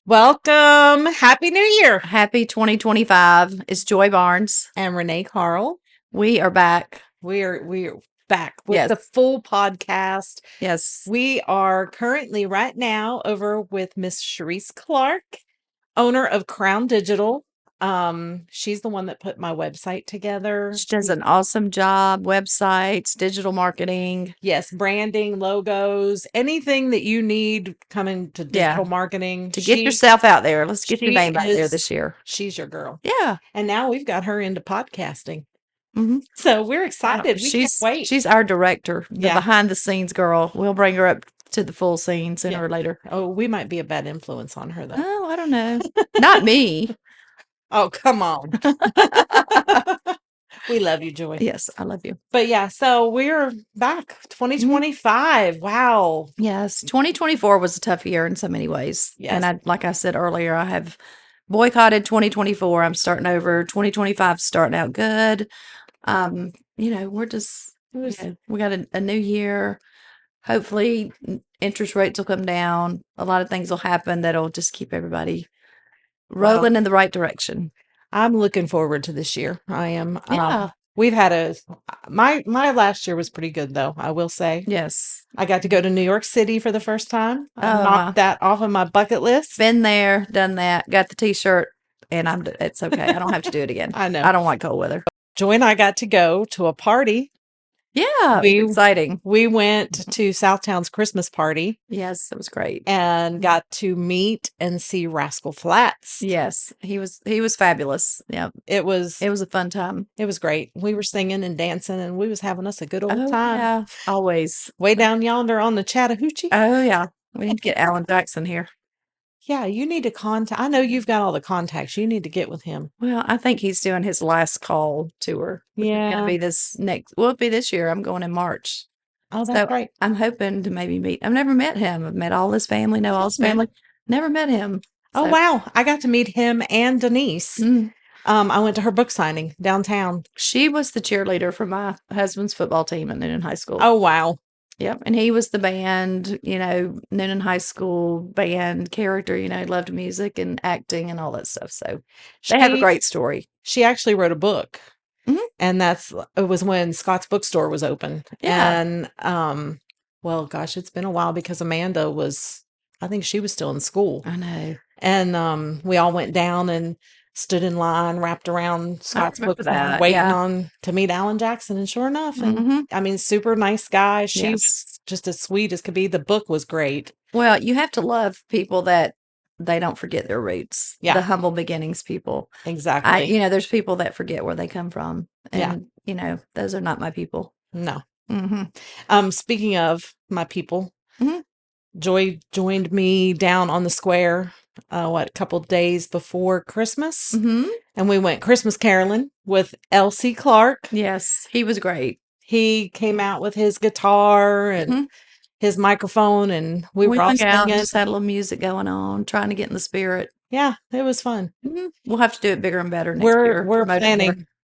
Welcome. Happy New Year. Happy 2025. It's Joy Barnes. And Renee Carl. We are back. We're back with Yes. the full podcast. Yes. We are currently right now over with Miss Cherrise Clarke, owner of Crown Digital. She's the one that put my website together. She does an awesome job. Websites, digital marketing. Yes, branding, logos, anything that you need coming to digital marketing. To get yourself out there. Let's get your name out there is- this year. She's your girl. Yeah. And now we've got her into podcasting. Mhm. So we're excited. We can't wait. She's our director, the Yeah. behind the scenes girl. We'll bring her up to the full scene sooner or later. Oh, we might be a bad influence on her, though. Oh, I don't know. Not me. Oh, come on. We love you, Joy. Yes, I love you. But yeah, so we're back. 2025. Wow. Yes. 2024 was a tough year in so many ways. Yes. And like I said earlier, I have boycotted 2024. I'm starting over. 2025 starting out good. We're just, we got a new year. Hopefully interest rates will come down. A lot of things will happen that'll just keep everybody rolling in the right direction. I'm looking forward to this year. I am. Yeah. We've had my last year was pretty good, though, I will say. Yes. I got to go to New York City for the first time. I Oh, knocked that off of my bucket list. Been there, done that, got the t-shirt, and it's okay. I don't have to do it again. I know. I don't like cold weather. Joy and I got to go to a party. Yeah, it was exciting. We went to Southtown's Christmas party. Yes, it was great. And got to meet and see Rascal Flatts. Yes, he was fabulous. Yeah. It was a fun time. It was great. We were singing and dancing and we was having us a good old time. Yeah, always. Way down yonder on the Chattahoochee. Oh yeah. We need to get Alan Jackson here. Yeah, you need to contact. I know you've got all the contacts. You need to get with him. Well, I think he's doing his last call tour. Yeah. It's gonna be it'll be this year. I'm going in March. Oh, that's right. I'm hoping to maybe meet. I've never met him. I've met all his family, know all his family. Never met him. Oh, wow. I got to meet him and Denise. I went to her book signing downtown. She was the cheerleader for my husband's football team at Newnan High School. Oh, wow. Yep. And he was the band, Newnan High School band character, loved music and acting and all that stuff. So they have a great story. She actually wrote a book. And it was when Scott's bookstore was open. Yeah. And, well, gosh, it's been a while because Amanda I think she was still in school. I know. And we all went down and stood in line, wrapped around Scott's bookstore, waiting to meet Alan Jackson. And sure enough, and I mean, super nice guy. She's just as sweet as could be. The book was great. Well, you have to love people that they don't forget their roots. Yeah. The humble beginnings people. Exactly. There's people that forget where they come from. And, those are not my people. No. Speaking of my people, Joy joined me down on the square, a couple days before Christmas. And we went Christmas caroling with Elsie Clarke. Yes, he was great. He came out with his guitar and his microphone, and we were all singing. Just had a little music going on, trying to get in the spirit. Yeah, it was fun. We'll have to do it bigger and better next year.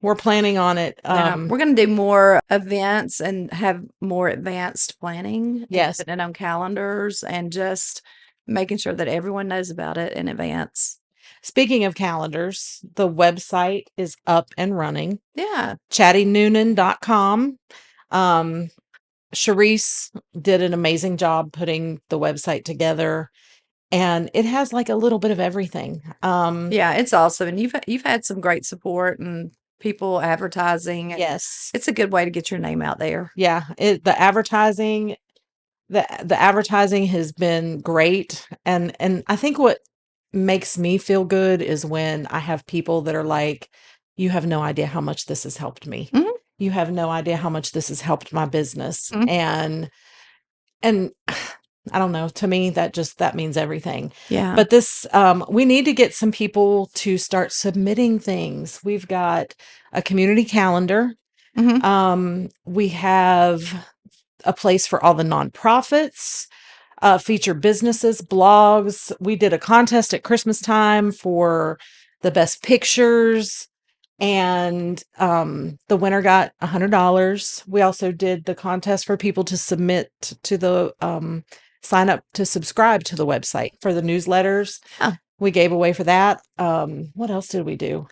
We're planning on it. We're going to do more events and have more advanced planning. Yes. Putting it on calendars and just making sure that everyone knows about it in advance. Speaking of calendars, the website is up and running. Yeah. ChattyNewnan.com. Cherrise did an amazing job putting the website together. And it has like a little bit of everything. Yeah, it's awesome. And you've had some great support and people advertising. Yes. It's a good way to get your name out there. Yeah. The advertising has been great. And I think what makes me feel good is when I have people that are like, you have no idea how much this has helped me. You have no idea how much this has helped my business. And I don't know, to me, that means everything. Yeah. But we need to get some people to start submitting things. We've got a community calendar. We have a place for all the nonprofits, feature businesses, blogs. We did a contest at Christmas time for the best pictures. And the winner got $100. We also did the contest for people to submit to the sign up to subscribe to the website for the newsletters. We gave away for that. What else did we do?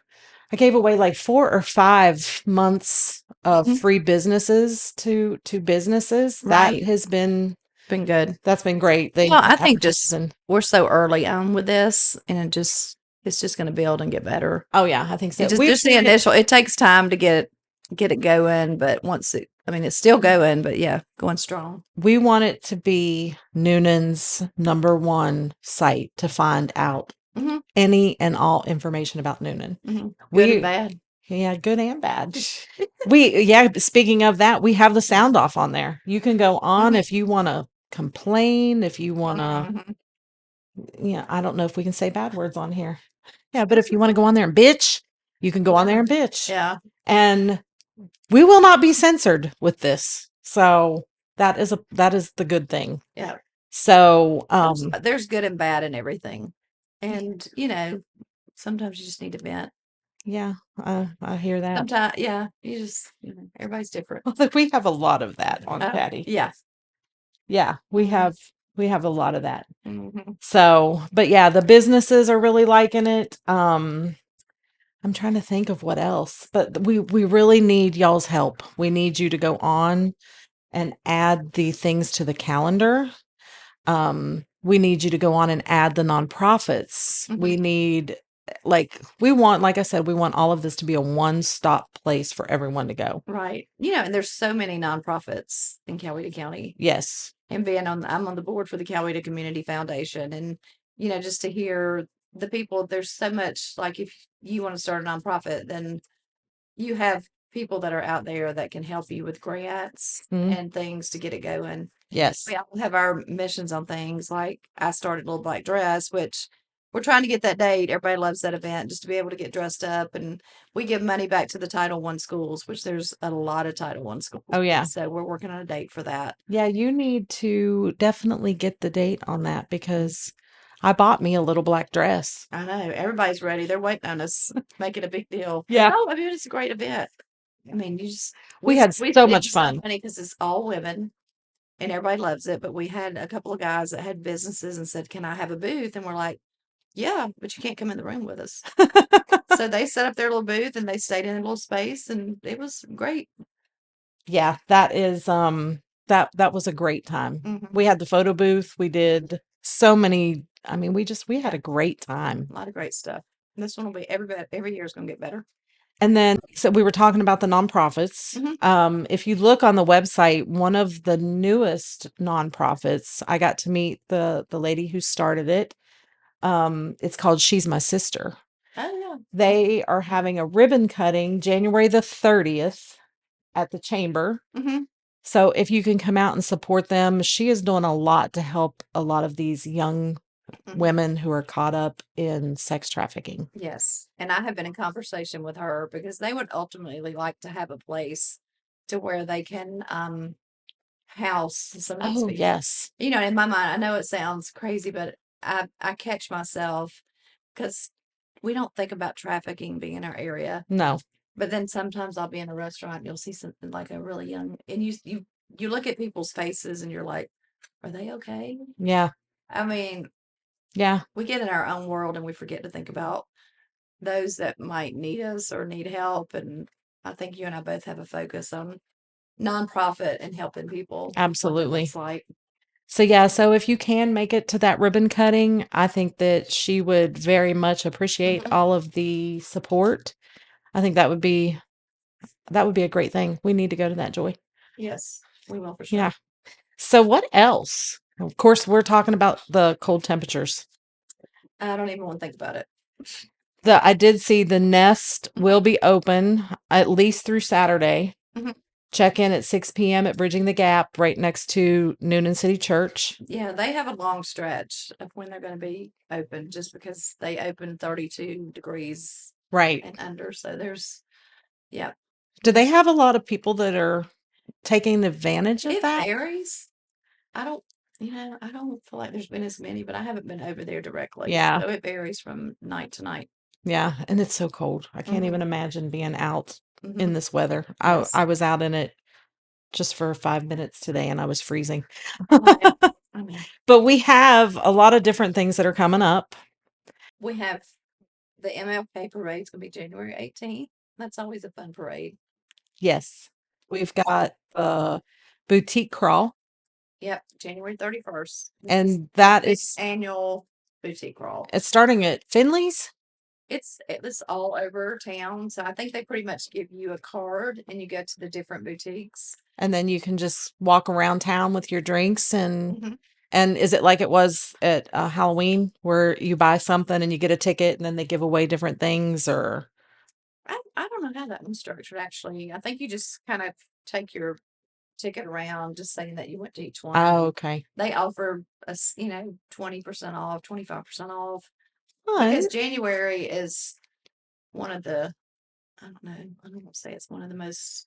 I gave away like 4 or 5 months of free businesses to businesses. That Right. has been good. that's been great. They Well, I think advertise just and we're so early on with this, and it's just going to build and get better. oh yeah, I think so. It just the initial. It takes time to get it going, but once I mean, it's still going, but yeah, going strong. we want it to be Noonan's #1 site to find out Mm-hmm. any and all information about Noonan. Mm-hmm. Good and bad. Yeah, good and bad. Speaking of that, we have the sound off on there. You can go on if you want to complain, if you want to, I don't know if we can say bad words on here. Yeah, but if you want to go on there and bitch, you can go on there and bitch. Yeah. And we will not be censored with this. So that is the good thing. Yeah. So, there's good and bad in everything. And, sometimes you just need to vent. yeah, I hear that. Sometimes, yeah, you just, everybody's different. We have a lot of that on Chatty. Yeah. Yeah, we have a lot of that. Mm-hmm. So, but yeah, the businesses are really liking it. I'm trying to think of what else, but we really need y'all's help. We need you to go on and add the things to the calendar. We need you to go on and add the nonprofits. We need like I said, we want all of this to be a one-stop place for everyone to go. Right. And there's so many nonprofits in Coweta County. Yes. And I'm on the board for the Coweta Community Foundation. And, just to hear the people, there's so much, like if you want to start a nonprofit, then you have people that are out there that can help you with grants and things to get it going. Yes. We all have our missions on things. Like I started Little Black Dress, which we're trying to get that date. Everybody loves that event, just to be able to get dressed up, and we give money back to the Title I schools, which there's a lot of Title I schools. Oh yeah. So we're working on a date for that. Yeah, you need to definitely get the date on that because I bought me a little black dress. I know. Everybody's ready. They're waiting on us, making a big deal. Yeah. Oh, I mean, it's a great event. I mean, we had so much fun. Funny because it's all women and everybody loves it. But we had a couple of guys that had businesses and said, "Can I have a booth?" And we're like, "Yeah, but you can't come in the room with us." So they set up their little booth and they stayed in a little space, and it was great. Yeah, that is that was a great time. We had the photo booth. We did so many. I mean, we had a great time. A lot of great stuff. And this one will be every year is going to get better. And then, so we were talking about the nonprofits. If you look on the website, one of the newest nonprofits, I got to meet the lady who started it. It's called She's My Sister. Oh yeah. They are having a ribbon cutting January the 30th at the chamber. So if you can come out and support them, she is doing a lot to help a lot of these young women who are caught up in sex trafficking. Yes. And I have been in conversation with her because they would ultimately like to have a place to where they can house some of these people. Yes. In my mind, I know it sounds crazy, but I catch myself because we don't think about trafficking being in our area. No. But then sometimes I'll be in a restaurant and you'll see something like a really young, and you look at people's faces and you're like, are they okay? Yeah. I mean, yeah, we get in our own world and we forget to think about those that might need us or need help. And I think you and I both have a focus on nonprofit and helping people. Absolutely. Like. So yeah, so if you can make it to that ribbon cutting, I think that she would very much appreciate all of the support. I think that would be a great thing. We need to go to that, Joy. Yes, we will for sure. Yeah. So what else? Of course, we're talking about the cold temperatures. I don't even want to think about it. I did see the nest will be open at least through Saturday. Check in at 6 p.m. at Bridging the Gap, right next to Newnan City Church. Yeah, they have a long stretch of when they're going to be open, just because they open 32 degrees right and under. So there's, yeah. Do they have a lot of people that are taking advantage of that? It varies. I don't feel like there's been as many, but I haven't been over there directly. Yeah. So it varies from night to night. Yeah. And it's so cold. I can't even imagine being out in this weather. Yes. I was out in it just for 5 minutes today and I was freezing. But we have a lot of different things that are coming up. we have the MLK parade's gonna be January 18th. That's always a fun parade. Yes. We've got the boutique crawl, Yep, January 31st. and that is annual boutique crawl. it's starting at Finley's. It's all over town, so I think they pretty much give you a card and you go to the different boutiques. And then you can just walk around town with your drinks Mhm. and is it like it was at Halloween where you buy something and you get a ticket and then they give away different things or I don't know how that one's structured actually. I think you just kind of take your ticket around just saying that you went to each one. oh, okay. They offer us, 20% off, 25% off. Fun. Because January is one of the, I don't know, I don't want to say it's one of the most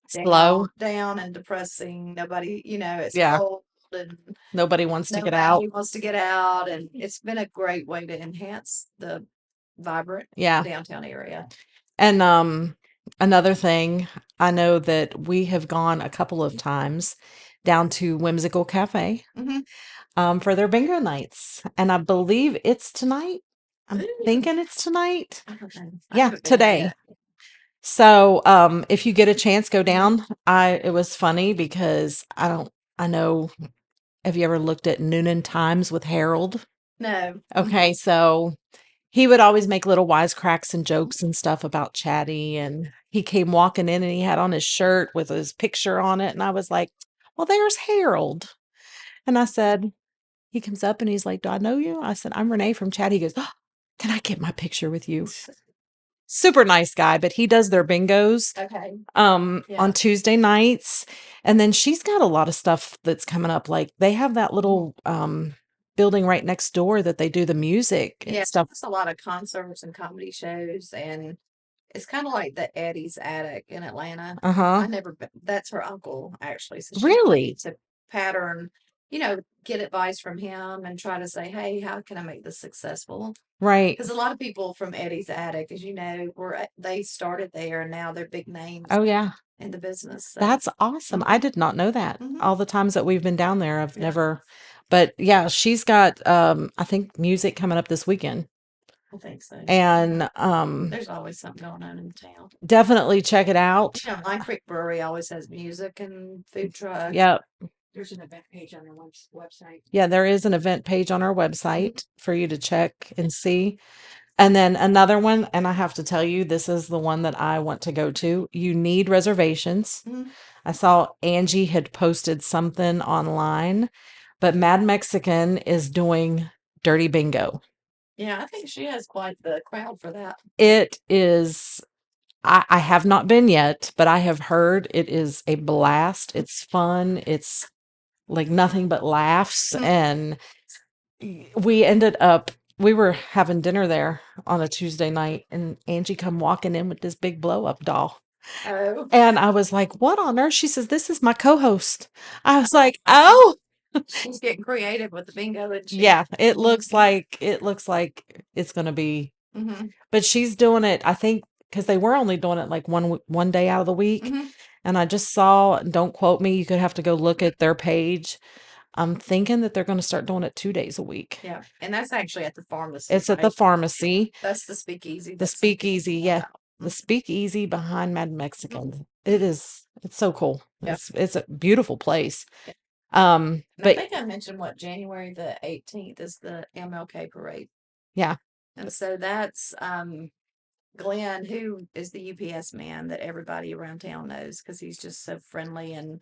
Slow. down and depressing. Nobody, it's Yeah. cold and Nobody wants to get out. nobody wants to get out. And it's been a great way to enhance the vibrant Yeah. downtown area. And another thing, I know that we have gone a couple of times down to Whimsical Cafe for their bingo nights. And I believe it's tonight. I'm thinking it's tonight. I don't know. I Yeah, haven't been there today. yet. So if you get a chance, go down. It was funny because I know, have you ever looked at Noonan Times with Harold? No. Okay, so he would always make little wisecracks and jokes and stuff about Chatty. And he came walking in and he had on his shirt with his picture on it. And I was like, well, there's Harold. And I said, he comes up and he's like, do I know you? I said, I'm Renee from Chatty. He goes, oh, can I get my picture with you? Super nice guy, but he does their bingos Okay. on Tuesday nights. And then she's got a lot of stuff that's coming up. Like they have that little building right next door that they do the music and stuff. It's a lot of concerts and comedy shows, and it's kind of like the Eddie's Attic in Atlanta. I never been. That's her uncle actually. So she Really? to pattern, get advice from him and try to say, hey, how can I make this successful? Right. Because a lot of people from Eddie's Attic, as you know, they started there and now they're big names. Oh yeah. In the business. So. That's awesome. I did not know that. All the times that we've been down there, I've never, but yeah, she's got, I think music coming up this weekend. I think so. And there's always something going on in town. Definitely check it out. Line Creek Brewery always has music and food trucks. Yep. There's an event page on their website. Yeah, there is an event page on our website for you to check and see. And then another one, and I have to tell you, this is the one that I want to go to. You need reservations. I saw Angie had posted something online, but Mad Mexican is doing Dirty Bingo. Yeah, I think she has quite the crowd for that. It is, I have not been yet, but I have heard it is a blast. It's fun. It's like nothing but laughs. And we were having dinner there on a Tuesday night and Angie come walking in with this big blow up doll. Oh. And I was like, what on earth? She says, this is my co-host. I was like, oh, she's getting creative with the bingo. Yeah, it looks like it's going to be, but she's doing it, I think, because they were only doing it like one day out of the week. And I just saw, don't quote me, you could have to go look at their page. I'm thinking that they're going to start doing it 2 days a week. Yeah. And that's actually at the pharmacy. It's at the pharmacy. That's the speakeasy. The speakeasy. Yeah. The speakeasy behind Mad Mexican. It's so cool. It's a beautiful place. But I think I mentioned January the 18th is the MLK parade. Yeah. And so that's Glenn, who is the UPS man that everybody around town knows because he's just so friendly. And,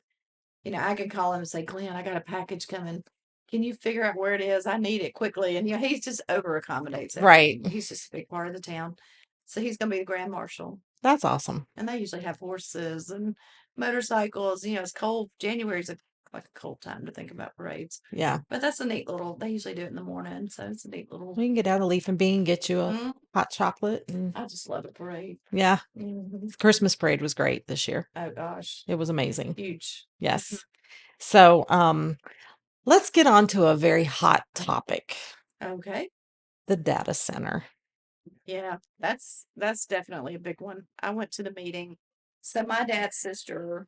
I can call him and say, Glenn, I got a package coming. Can you figure out where it is? I need it quickly. And, he's just over accommodates it. Right. He's just a big part of the town. So he's going to be the grand marshal. That's awesome. And they usually have horses and motorcycles. It's cold. January's like a cold time to think about parades. Yeah. But that's a neat little, they usually do it in the morning. So it's a neat little. We can get out a leaf and bean, get you a hot chocolate. And I just love a parade. Yeah. The Christmas parade was great this year. Oh gosh. It was amazing. Huge. Yes. So, let's get on to a very hot topic. Okay. The data center. Yeah, that's definitely a big one. I went to the meeting. So my dad's sister,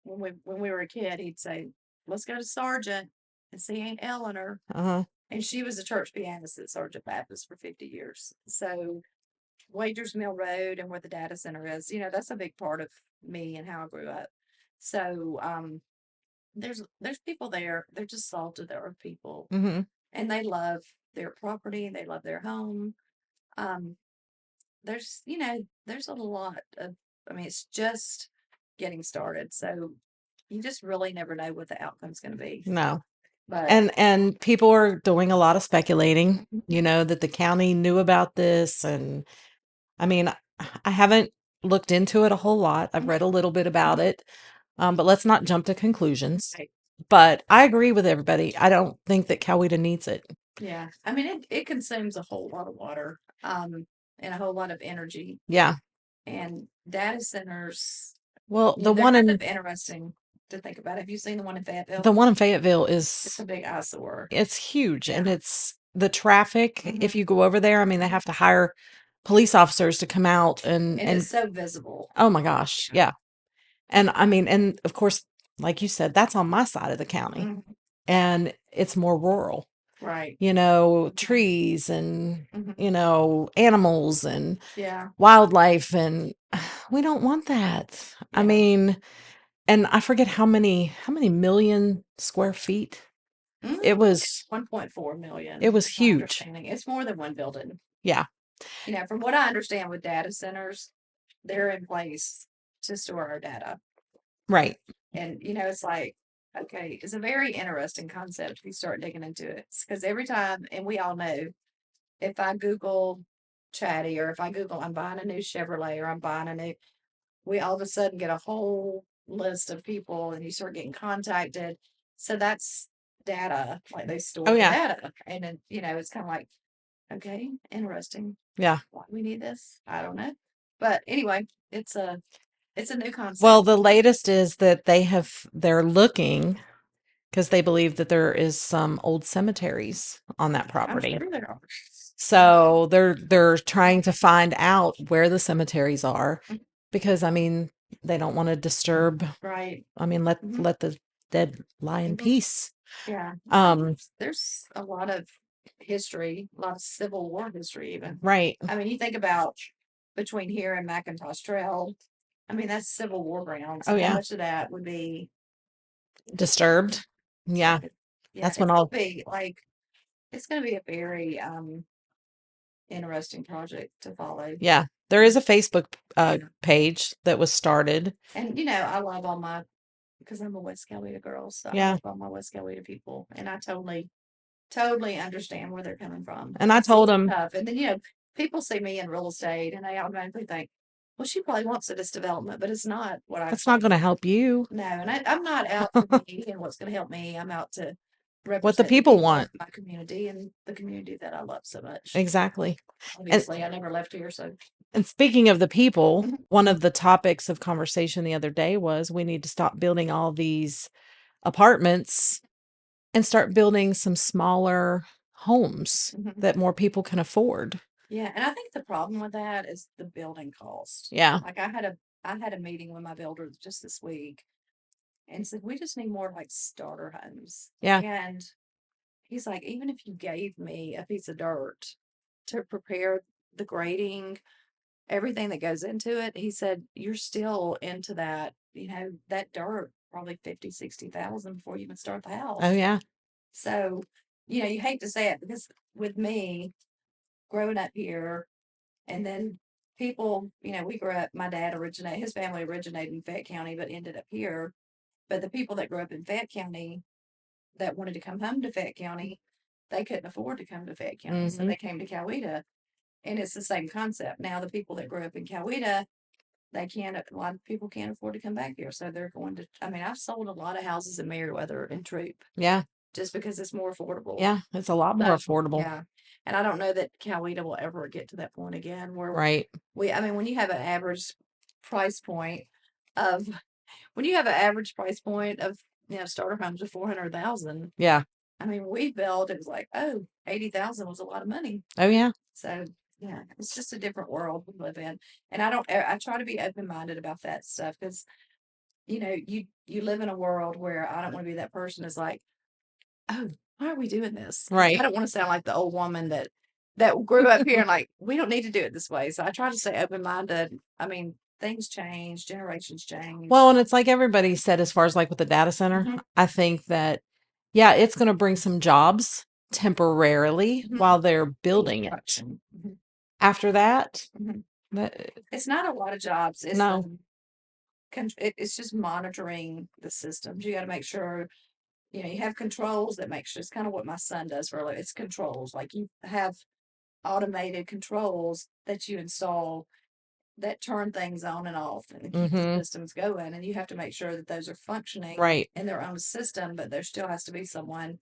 when we were a kid, he'd say, let's go to Sargent and see Aunt Eleanor. And she was a church pianist at Sergeant Baptist for 50 years. So Wagers Mill Road and where the data center is, that's a big part of me and how I grew up. So there's people there. They're just salt of the earth people, and they love their property. They love their home. Um, there's a lot of. I mean, it's just getting started. So you just really never know what the outcome's going to be. No. But And people are doing a lot of speculating, that the county knew about this. And I mean, I haven't looked into it a whole lot. I've read a little bit about it. But let's not jump to conclusions. Right. But I agree with everybody. I don't think that Coweta needs it. Yeah. I mean, it consumes a whole lot of water, and a whole lot of energy. Yeah. And data centers, Well, the they're one kind in of interesting to think about. Have you seen the one in Fayetteville? the one in Fayetteville It's a is big eyesore. it's huge, and Yeah. it's the traffic. If you go over there, I mean, they have to hire police officers to come out And and it's so visible. oh my gosh, yeah. And I mean, and of course, like you said, that's on my side of the county, Mhm. and it's more rural. Right. Trees and Mhm. animals and Yeah. wildlife, and we don't want that. I Yeah. mean, and I forget how many million square feet. It was 1.4 million. it was is my huge. understanding. It's more than one building. Yeah, From what I understand with data centers, they're in place to store our data. right. And, it's like, okay, it's a very interesting concept if you start digging into it. Because every time, and we all know, if I Google Chatty or if I Google, I'm buying a new Chevrolet or I'm buying a new, we all of a sudden get a whole list of people and you start getting contacted. So that's data, like they store Oh the yeah. data. And then, it's kind of like, okay, interesting. Yeah. Why we need this? I don't know. But anyway, it's a new concept. Well, the latest is that they're looking because they believe that there is some old cemeteries on that I'm property. sure there are. So they're trying to find out where the cemeteries are because I mean, they don't want to disturb. Right. I mean, let the dead lie in peace. Yeah. There's a lot of history, a lot of Civil War history, even. Right. I mean, you think about between here and McIntosh Trail. I mean, that's Civil War grounds. Oh How yeah. much of that would be Disturbed. Yeah. Yeah, That's when it's gonna all be like it's gonna be a very interesting project to follow. yeah. There is a Facebook page that was started. And I love all my because I'm a West Coweta girl, so I Yeah. love all my West Coweta people, and I totally understand where they're coming from. And I It's told him tough, and then people see me in real estate, and they automatically think, "Well, she probably wants this development," but it's not what I that's not expect. going to help you. No, and I'm not out for me and what's going to help me. I'm out to What the represent the people people of want. my community and the community that I love so much. Exactly. And Obviously, I never left here, so and speaking of the people, Mhm. one of the topics of conversation the other day was we need to stop building all these apartments and start building some smaller homes Mhm. that more people can afford. Yeah, and I think the problem with that is the building cost. Yeah. Like I had a meeting with my builder just this week and said we just need more like starter homes. Yeah. And he's like, even if you gave me a piece of dirt to prepare the grading, everything that goes into it, he said, you're still into that, that dirt, probably 50, 60,000 before you even start the house. Oh yeah. So, you hate to say it because with me growing up here and then people, we grew up, his family originated in Fayette County, but ended up here. But the people that grew up in Fayette County that wanted to come home to Fayette County, they couldn't afford to come to Fayette County. So they came to Coweta. And it's the same concept. Now the people that grew up in Coweta, a lot of people can't afford to come back here. So they're going to, I mean, I've sold a lot of houses in Meriwether and Troop Yeah. just because it's more affordable. Yeah. It's a lot more affordable. Yeah. And I don't know that Coweta will ever get to that point again where Right. I mean, when you have an average price point of, when you have an average price point of, starter homes of 400,000, Yeah. I mean, we built, it was like, 80,000 was a lot of money. Oh yeah. So yeah, it's just a different world we live in. And I try to be open-minded about that stuff because, you live in a world where I don't want to be that person that's like, oh, why are we doing this? Right. I don't want to sound like the old woman that grew up here and like, we don't need to do it this way. So I try to stay open-minded. I mean, things change, generations change. Well, and it's like everybody said, as far as like with the data center, I think that, yeah, it's going to bring some jobs temporarily while they're building it. After that, it's not a lot of jobs. It's no. It's just monitoring the systems. You got to make sure, you have controls that make sure. It's kind of what my son does for a living. It's controls. Like you have automated controls that you install that turn things on and off and keep the systems going. And you have to make sure that those are functioning in their own system, but there still has to be someone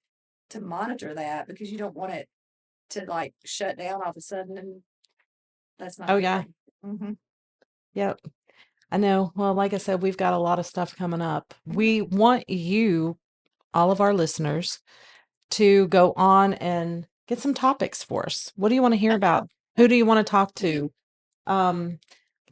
to monitor that, because you don't want it to like shut down all of a sudden, and that's not. Oh, yeah. Yep. I know. Well, like I said, we've got a lot of stuff coming up. We want you, all of our listeners, to go on and get some topics for us. What do you want to hear about? Who do you want to talk to?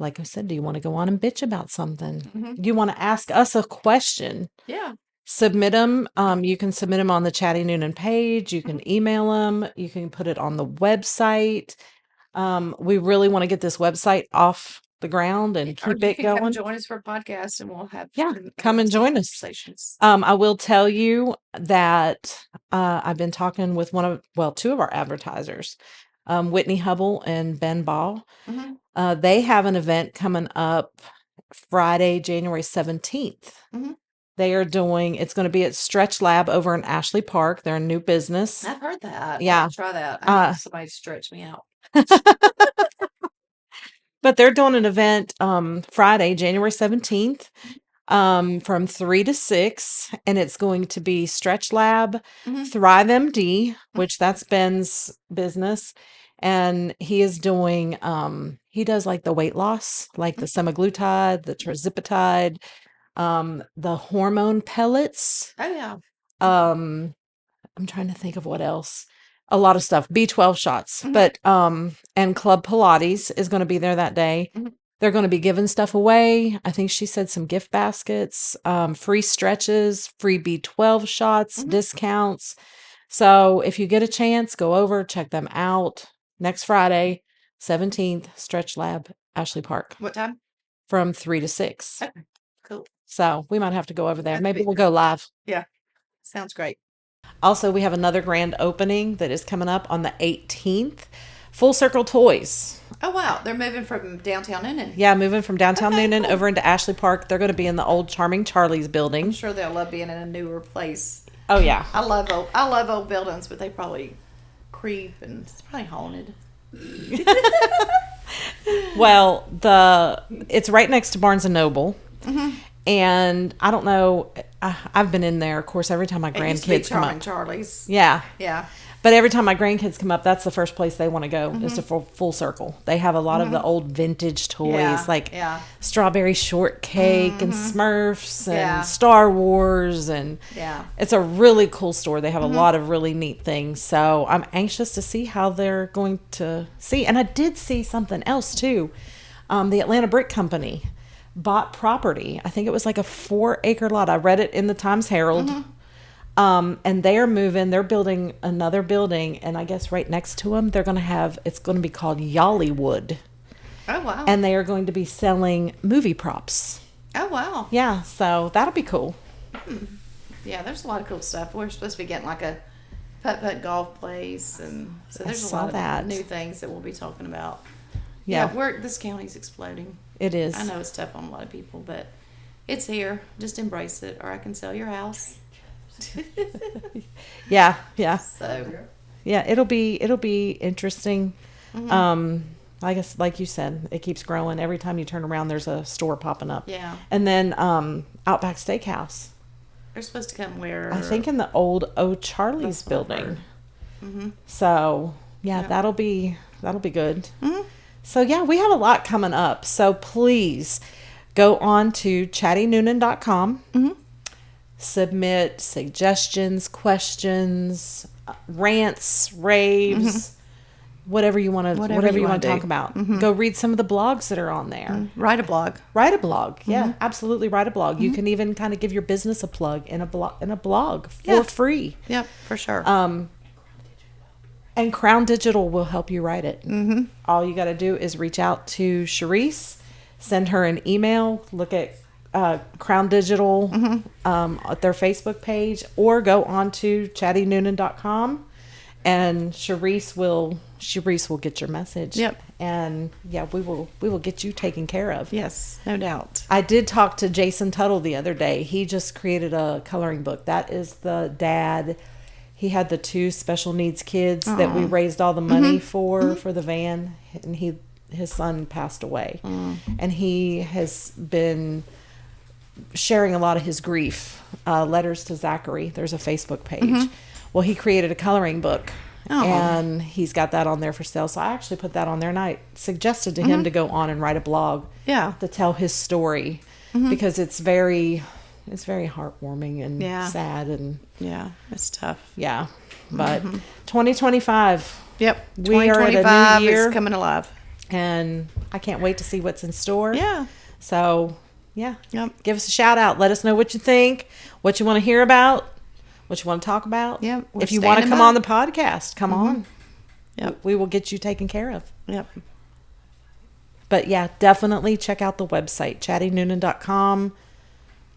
Like I said, do you want to go on and bitch about something? Do you want to ask us a question? Yeah. Submit them. You can submit them on the Chatty Newnan page. You can email them. You can put it on the website. We really want to get this website off the ground and keep it going. Come join us for a podcast, and we'll have come and join us. I will tell you that I've been talking with two of our advertisers, Whitney Hubble and Ben Ball. They have an event coming up Friday, January 17th. They are doing, it's going to be at Stretch Lab over in Ashley Park. They're a new business. I've heard that. Yeah. I'll try that. I need somebody to stretch me out. But they're doing an event Friday, January 17th, from 3 to 6. And it's going to be Stretch Lab, Thrive MD, which that's Ben's business. And he is doing, he does like the weight loss, like the semaglutide, the tirzepatide, the hormone pellets. Oh, yeah. I'm trying to think of what else. A lot of stuff, B12 shots, but, and Club Pilates is going to be there that day. They're going to be giving stuff away. I think she said some gift baskets, free stretches, free B12 shots, discounts. So if you get a chance, go over, check them out. Next Friday, 17th, Stretch Lab, Ashley Park. What time? From 3 to 6. Okay, cool. So we might have to go over there. Maybe we'll go live. Yeah, sounds great. Also, we have another grand opening that is coming up on the 18th. Full Circle Toys. Oh, wow. They're moving from downtown Newnan. Yeah, moving from downtown Newnan over into Ashley Park. They're going to be in the old Charming Charlie's building. I'm sure they'll love being in a newer place. Oh, yeah. I love old buildings, but they probably creep and it's probably haunted. Well, it's right next to Barnes & Noble. And I don't know, I've been in there, of course, every time my grandkids come up. Charlie's. Yeah. Yeah. But every time my grandkids come up, that's the first place they want to go, is to Full Circle. They have a lot of the old vintage toys, like Strawberry Shortcake and Smurfs and Star Wars. And it's a really cool store. They have a lot of really neat things. So I'm anxious to see how they're going to see. And I did see something else, too. The Atlanta Brick Company bought property. I think it was like a 4-acre lot. I read it in the Times Herald. And they're building another building, and I guess right next to them, it's going to be called Yollywood. Oh, wow. And they are going to be selling movie props. Oh, wow. Yeah, so that'll be cool. Yeah, there's a lot of cool stuff. We're supposed to be getting like a putt-putt golf place, and so there's a lot of new things that we'll be talking about. Yeah, this county's exploding. It is. I know it's tough on a lot of people, but it's here. Just embrace it, or I can sell your house. yeah. So yeah, it'll be interesting. I guess, like you said, it keeps growing. Every time you turn around, there's a store popping up. Yeah. And then Outback Steakhouse. They're supposed to come where? I think in the old O'Charlie's building. So that'll be good. So yeah, we have a lot coming up. So please go on to chattynewnan.com. Submit suggestions, questions, rants, raves. whatever you want to wanna talk do. about. Go read some of the blogs that are on there. Write a blog. Write a blog. Yeah, absolutely, write a blog. You can even kind of give your business a plug in a blog for free. Yep, for sure. And Crown Digital will help you write it. All you got to do is reach out to Cherrise, send her an email, look at Crown Digital at their Facebook page, or go on to chattynewnan.com, and Cherrise will get your message. Yep. And yeah, we will get you taken care of. Yes, no doubt. I did talk to Jason Tuttle the other day. He just created a coloring book. That is the dad. He had the 2 special needs kids that we raised all the money for the van, and his son passed away. And he has been sharing a lot of his grief. Letters to Zachary. There's a Facebook page. Well, he created a coloring book, and he's got that on there for sale. So I actually put that on there, and I suggested to him to go on and write a blog to tell his story, because it's very heartwarming and sad, and it's tough. But 2025. Yep, We are at a 2025 new year, is coming alive, and I can't wait to see what's in store. Yeah. So give us a shout out. Let us know what you think, what you want to hear about, what you want to talk about. Yep, we're If you want to standing come by. on the podcast, come on. Yep. We will get you taken care of. Yep. But yeah, definitely check out the website, chattynewnan.com.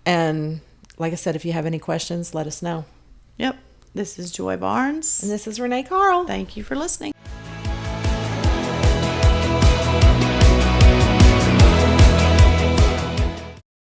And like I said, if you have any questions, let us know. Yep. This is Joy Barnes. And this is Renee Carl. Thank you for listening.